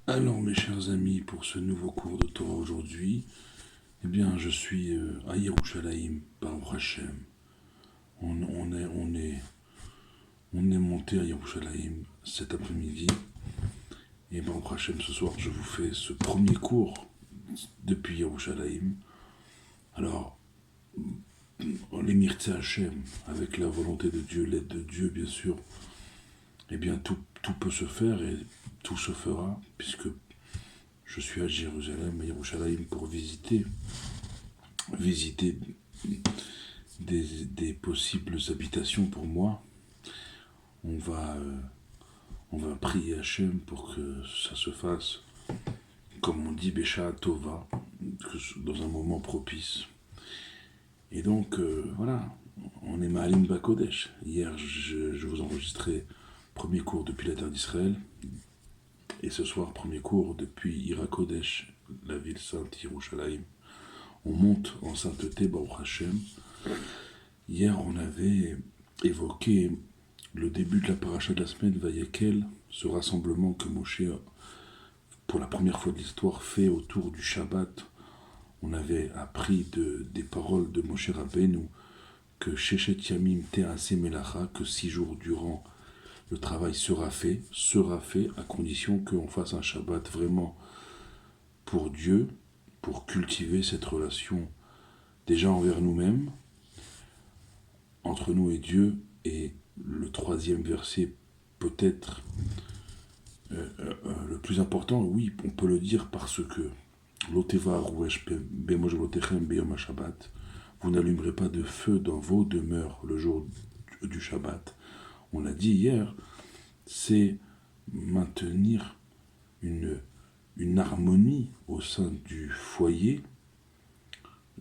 Alors, mes chers amis, pour ce nouveau cours de Torah aujourd'hui, eh bien, je suis à Yerushalayim, Baruch Hashem. On est monté à Yerushalayim cet après-midi, et Baruch Hashem, ce soir, je vous fais ce premier cours depuis Yerushalayim. Alors, les Mirtze Hashem, avec la volonté de Dieu, l'aide de Dieu, bien sûr, eh bien, tout peut se faire et tout se fera, puisque je suis à Jérusalem, à Yerushalayim, pour visiter des possibles habitations pour moi. On va, euh, on va prier Hachem pour que ça se fasse, comme on dit, Bécha Tova, dans un moment propice. Et donc, voilà, on est Mahalim Bakodesh. Hier, je vous enregistrais premier cours depuis la terre d'Israël, et ce soir, premier cours depuis Irakodesh, la ville sainte Yerushalayim. On monte en sainteté, Baruch Hashem. Hier, on avait évoqué le début de la paracha de la semaine, Vayekel, ce rassemblement que Moshe, pour la première fois de l'histoire, fait autour du Shabbat. On avait appris des paroles de Moshe Rabbeinu que Shechet Yamim Te'ase Melacha, que 6 jours durant le travail sera fait à condition qu'on fasse un Shabbat vraiment pour Dieu, pour cultiver cette relation déjà envers nous-mêmes, entre nous et Dieu, et le troisième verset peut-être le plus important, oui, on peut le dire parce que Loteva Rouesh Bemojvotechem Beyom Shabbat, vous n'allumerez pas de feu dans vos demeures le jour du Shabbat. On l'a dit hier, c'est maintenir une harmonie au sein du foyer,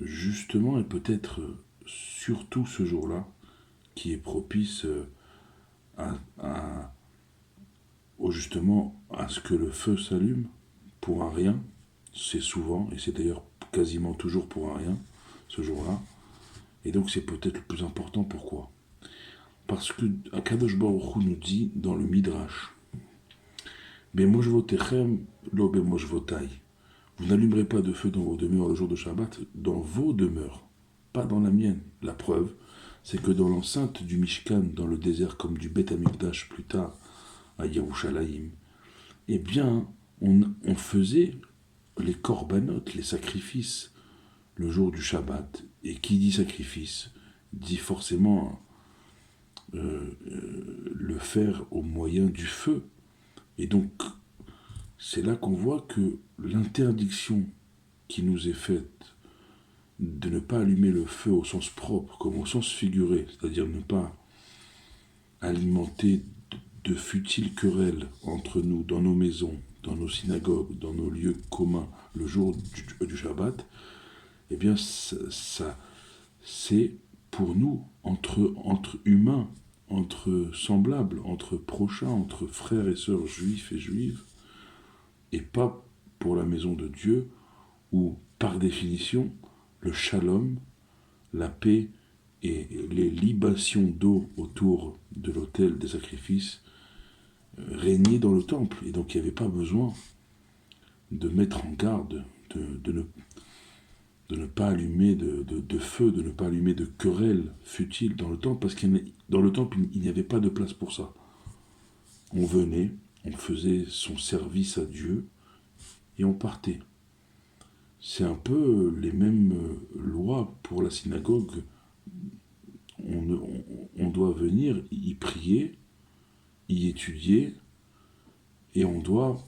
justement, et peut-être surtout ce jour-là, qui est propice à justement à ce que le feu s'allume pour un rien. C'est souvent, et c'est d'ailleurs quasiment toujours pour un rien, ce jour-là. Et donc c'est peut-être le plus important. Pourquoi? Parce que Akadosh Baruch Hu nous dit dans le Midrash, Bemoshvotechem lo bemoshvotai. Vous n'allumerez pas de feu dans vos demeures le jour de Shabbat, dans vos demeures, pas dans la mienne. La preuve, c'est que dans l'enceinte du Mishkan, dans le désert comme du Beth Amikdash plus tard, à Yerushalayim, eh bien, on faisait les corbanotes, les sacrifices, le jour du Shabbat. Et qui dit sacrifice dit forcément le faire au moyen du feu. Et donc, c'est là qu'on voit que l'interdiction qui nous est faite de ne pas allumer le feu au sens propre comme au sens figuré, c'est-à-dire ne pas alimenter de futiles querelles entre nous, dans nos maisons, dans nos synagogues, dans nos lieux communs, le jour du Shabbat, eh bien, ça c'est pour nous, entre humains, entre semblables, entre prochains, entre frères et sœurs juifs et juives, et pas pour la maison de Dieu, où, par définition, le shalom, la paix et les libations d'eau autour de l'autel des sacrifices régnaient dans le temple. Et donc il n'y avait pas besoin de mettre en garde, de ne pas allumer de feu, de ne pas allumer de querelles futiles dans le temple, parce que dans le temple, il n'y avait pas de place pour ça. On venait, on faisait son service à Dieu, et on partait. C'est un peu les mêmes lois pour la synagogue. On doit venir y prier, y étudier, et on doit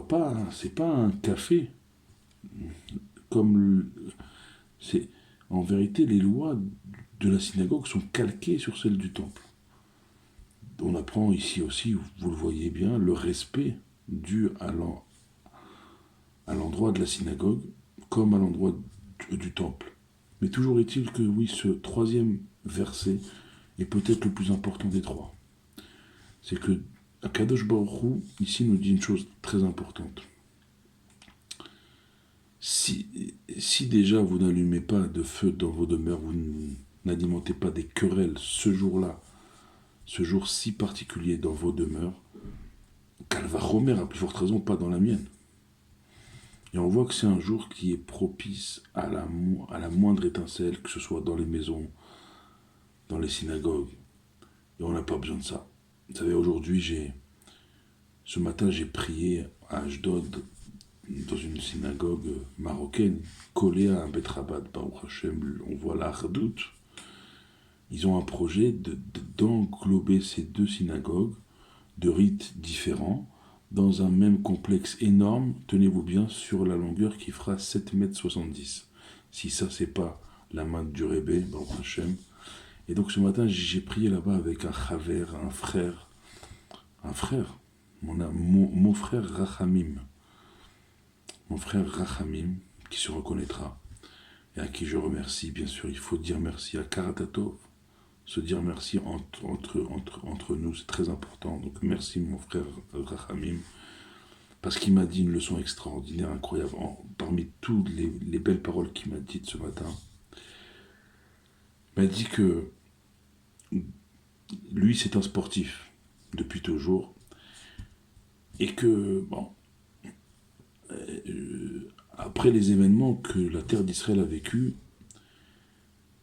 pas, c'est pas un café, comme c'est en vérité les lois de la synagogue sont calquées sur celles du temple. On apprend ici aussi, vous le voyez bien, le respect dû à l'endroit de la synagogue comme à l'endroit du temple. Mais toujours est-il que oui, ce troisième verset est peut-être le plus important des trois. C'est que Akadosh Baruch Hu, ici, nous dit une chose très importante. Si déjà vous n'allumez pas de feu dans vos demeures, vous n'alimentez pas des querelles ce jour-là, ce jour si particulier dans vos demeures, Calvachomer, à plus forte raison, pas dans la mienne. Et on voit que c'est un jour qui est propice à la moindre étincelle, que ce soit dans les maisons, dans les synagogues. Et on n'a pas besoin de ça. Vous savez, ce matin, j'ai prié à Ashdod, dans une synagogue marocaine, collée à un Bet Rabbah, Baruch Hashem, on voit la Hardout. Ils ont un projet d'englober ces deux synagogues de rites différents dans un même complexe énorme, tenez-vous bien, sur la longueur qui fera 7,70 m. Si ça, c'est pas la main du Rébé, Baruch Hashem. Et donc ce matin, j'ai prié là-bas avec un chaver, un frère, mon frère Rachamim. Mon frère Rachamim, qui se reconnaîtra, et à qui je remercie, bien sûr, il faut dire merci à Karatatov, se dire merci entre nous, c'est très important. Donc merci mon frère Rachamim, parce qu'il m'a dit une leçon extraordinaire, incroyable, parmi toutes les belles paroles qu'il m'a dites ce matin. Il m'a dit que lui, c'est un sportif, depuis toujours, et que, bon, après les événements que la terre d'Israël a vécu,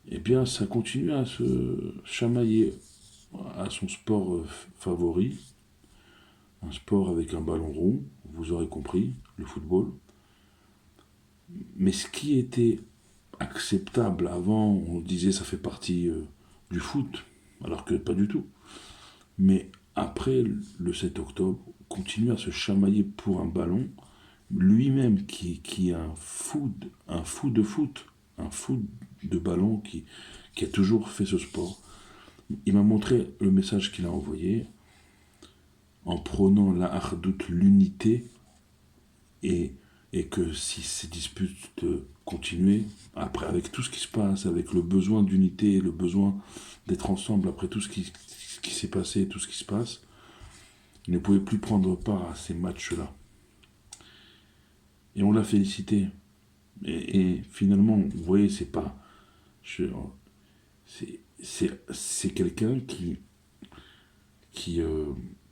eh bien, ça continue à se chamailler à son sport favori, un sport avec un ballon rond, vous aurez compris, le football. Mais ce qui était acceptable avant, on disait ça fait partie du foot, alors que pas du tout. Mais après le 7 octobre, continue à se chamailler pour un ballon, lui-même qui est un fou de foot, un fou de ballon qui a toujours fait ce sport. Il m'a montré le message qu'il a envoyé en prônant la hardout, l'unité, et que si ces disputes continuaient, après avec tout ce qui se passe, avec le besoin d'unité, le besoin d'être ensemble, après tout ce qui s'est passé, tout ce qui se passe, il ne pouvait plus prendre part à ces matchs-là. Et on l'a félicité. Et finalement, vous voyez, c'est pas... C'est quelqu'un qui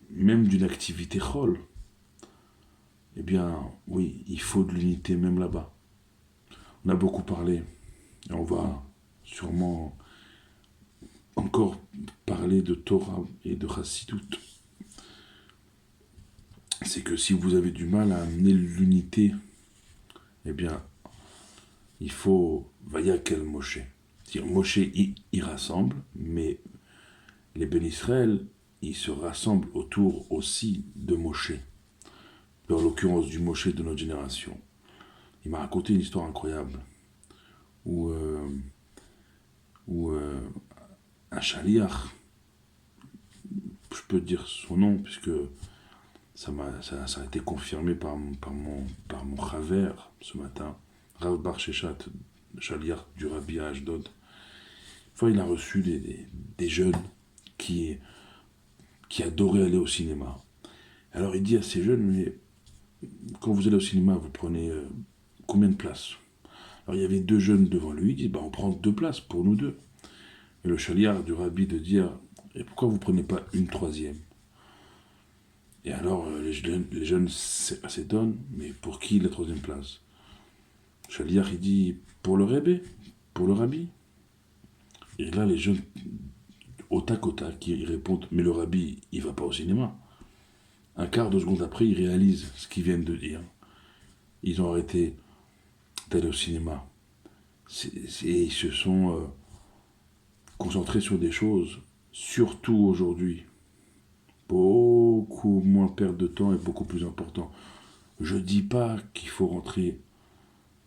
même d'une activité chol, eh bien, oui, il faut de l'unité même là-bas. On a beaucoup parlé, et on va sûrement encore parler de Torah et de Chassidut. C'est que si vous avez du mal à amener l'unité, eh bien, il faut Vayakel Moshe. C'est-à-dire, Moshe, il rassemble, mais les Ben Israël, ils se rassemblent autour aussi de Moshe. En l'occurrence du Moshe de notre génération. Il m'a raconté une histoire incroyable où un chaliach, je peux dire son nom puisque ça a été confirmé par mon chaver ce matin, Rav Bar Sheshat, chaliach du Rabbi à Ashdod. Une fois, il a reçu des jeunes qui adoraient aller au cinéma. Alors il dit à ces jeunes, mais quand vous allez au cinéma, vous prenez combien de places? Alors il y avait deux jeunes devant lui, il dit, on prend 2 places pour nous deux. Et le chaliard du rabbi de dire, et pourquoi vous ne prenez pas une 3e? Et alors les jeunes s'étonnent, mais pour qui la 3e place? Le chaliard il dit, pour le rabbi, pour le rabbi. Et là les jeunes, au tac, ils répondent, mais le rabbi, il va pas au cinéma. Un quart de seconde après, ils réalisent ce qu'ils viennent de dire. Ils ont arrêté d'aller au cinéma. Ils se sont concentrés sur des choses, surtout aujourd'hui, beaucoup moins perdre de temps et beaucoup plus important. Je dis pas qu'il faut rentrer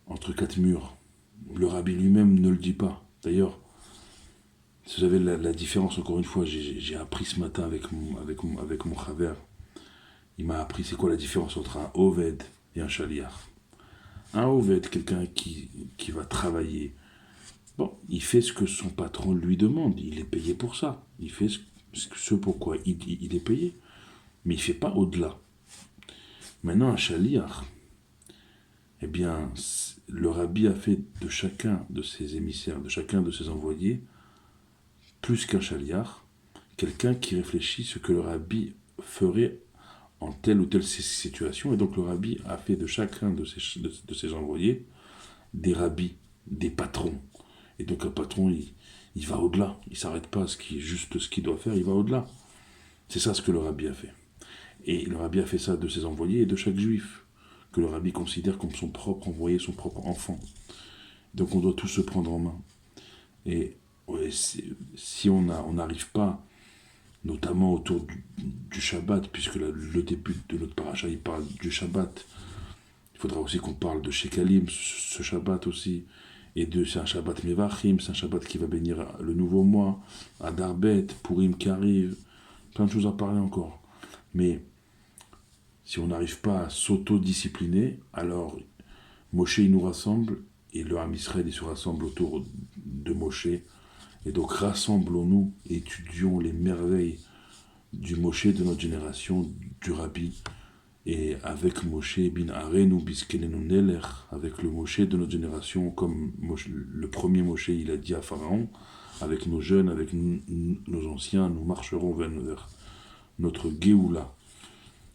entre 4 murs. Le rabbi lui-même ne le dit pas. D'ailleurs, si vous avez la différence, encore une fois, j'ai appris ce matin avec mon chaver. Il m'a appris c'est quoi la différence entre un oved et un chaliar. Un oved, quelqu'un qui va travailler. Bon, il fait ce que son patron lui demande. Il est payé pour ça. Il fait ce pourquoi il est payé. Mais il ne fait pas au-delà. Maintenant, un chaliar, eh bien, le rabbi a fait de chacun de ses émissaires, de chacun de ses envoyés, plus qu'un chaliar, quelqu'un qui réfléchit ce que le rabbi ferait en telle ou telle situation. Et donc le rabbi a fait de chacun de ses envoyés des rabbis, des patrons. Et donc un patron, il va au-delà. Il ne s'arrête pas à ce qui est juste ce qu'il doit faire, il va au-delà. C'est ça ce que le rabbi a fait. Et le rabbi a fait ça de ses envoyés et de chaque juif, que le rabbi considère comme son propre envoyé, son propre enfant. Donc on doit tous se prendre en main. Et ouais, si on n'arrive pas, notamment autour du Shabbat, puisque le début de notre paracha, il parle du Shabbat, il faudra aussi qu'on parle de Shekalim, ce Shabbat aussi, et c'est un Shabbat Mevachim, c'est un Shabbat qui va bénir le nouveau mois, Adar Bet, Purim qui arrive, plein de choses à parler encore. Mais si on n'arrive pas à s'auto-discipliner, alors Moshe il nous rassemble, et le Ham Israël il se rassemble autour de Moshe. Et donc rassemblons-nous, étudions les merveilles du Moshe de notre génération, du Rabbi, et avec Moshe bin Arenu Biskelenu Neler, avec le Moshe de notre génération, comme le premier Moshe il a dit à Pharaon, avec nos jeunes, avec nos anciens, nous marcherons vers notre Géoula,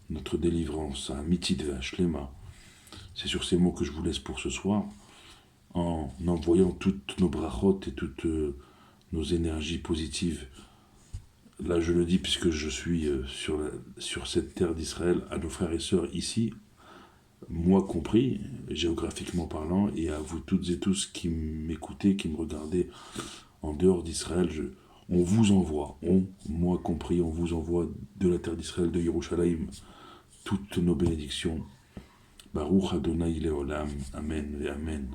notre délivrance, un mitidve, shlema. C'est sur ces mots que je vous laisse pour ce soir, en envoyant toutes nos brachot et toutes nos énergies positives. Là, je le dis puisque je suis sur cette terre d'Israël, à nos frères et sœurs ici, moi compris, géographiquement parlant, et à vous toutes et tous qui m'écoutez, qui me regardez en dehors d'Israël, on vous envoie, moi compris, on vous envoie de la terre d'Israël, de Yerushalayim, toutes nos bénédictions. Baruch Adonai Leolam, Amen et Amen.